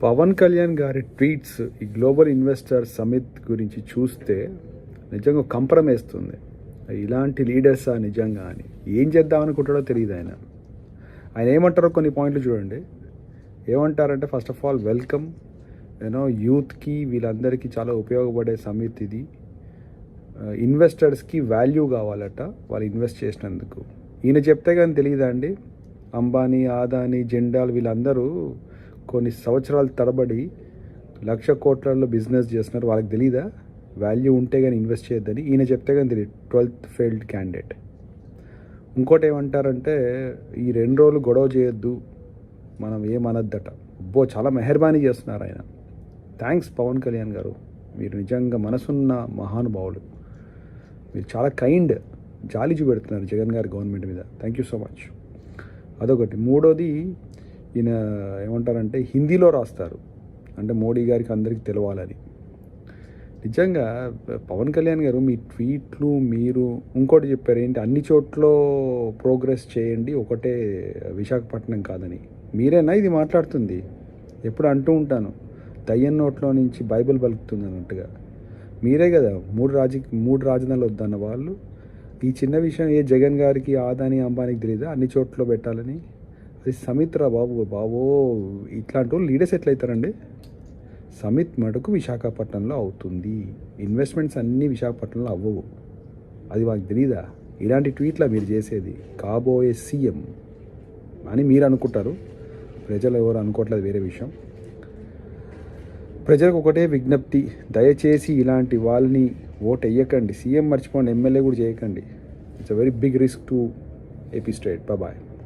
పవన్ కళ్యాణ్ గారి ట్వీట్స్ ఈ global investor summit గురించి చూస్తే నిజంగా కంపరమేస్తుంది. ఇలాంటి లీడర్సా నిజంగా అని ఏం చేద్దాం అనుకుంటాడో తెలియదు. ఆయన ఏమంటారో కొన్ని పాయింట్లు చూడండి. ఏమంటారంటే, ఫస్ట్ ఆఫ్ ఆల్ వెల్కమ్, యూత్కి వీళ్ళందరికీ చాలా ఉపయోగపడే సమిట్ ఇది. ఇన్వెస్టర్స్కి వాల్యూ కావాలట వాళ్ళు ఇన్వెస్ట్ చేసినందుకు. ఈయన చెప్తే కానీ తెలియదా అండి? అంబానీ, ఆదానీ, జిండాల్ వీళ్ళందరూ కొన్ని సంవత్సరాల తరబడి 1,00,000 కోట్లలో బిజినెస్ చేస్తున్నారు. వాళ్ళకి తెలీదా వాల్యూ ఉంటే కానీ ఇన్వెస్ట్ చేయొద్దని? ఈయన చెప్తే కానీ తెలియదు. 12th failed candidate. ఇంకోటి ఏమంటారంటే, ఈ 2 రోజులు గొడవ చేయొద్దు, మనం ఏమనద్దట. చాలా మెహర్బానీ చేస్తున్నారు ఆయన. థ్యాంక్స్ పవన్ కళ్యాణ్ గారు, మీరు నిజంగా మనసున్న మహానుభావులు. మీరు చాలా కైండ్, జాలి చూపెడుతున్నారు జగన్ గారి గవర్నమెంట్ మీద. Thank you so much. అదొకటి. మూడోది, ఈయన ఏమంటారంటే హిందీలో రాస్తారు, అంటే మోడీ గారికి అందరికీ తెలవాలని. నిజంగా పవన్ కళ్యాణ్ గారు మీ ట్వీట్లు, మీరు ఇంకోటి చెప్పారు ఏంటి, అన్ని చోట్ల ప్రోగ్రెస్ చేయండి, ఒకటే విశాఖపట్నం కాదని. మీరేనా ఇది మాట్లాడుతుంది? ఎప్పుడు అంటూ ఉంటాను, దయ్యం నోట్లో నుంచి బైబిల్ పలుకుతుంది అన్నట్టుగా. మీరే కదా మూడు రాజధానులు వద్దన్న వాళ్ళు. ఈ చిన్న విషయం ఏ జగన్ గారికి, ఆదాని, అంబానీకి తెలియదా అన్ని చోట్ల పెట్టాలని? అది సమిత్ రా బాబో. ఇట్లాంటి వాళ్ళు లీడర్స్ ఎట్లయితారండి? సమిత్ మటుకు విశాఖపట్నంలో అవుతుంది. ఇన్వెస్ట్మెంట్స్ అన్నీ విశాఖపట్నంలో అవ్వవు. అది వాళ్ళకి తెలీదా? ఇలాంటి ట్వీట్లా మీరు చేసేది? కాబోయే సీఎం అని మీరు అనుకుంటారు, ప్రజలు ఎవరు అనుకోవట్లేదు, వేరే విషయం. ప్రజలకు ఒకటే విజ్ఞప్తి, దయచేసి ఇలాంటి వాళ్ళని ఓట్ వేయకండి. సీఎం మర్చిపోండి, ఎమ్మెల్యే కూడా చేయకండి. It's a very big risk to AP state. Bye.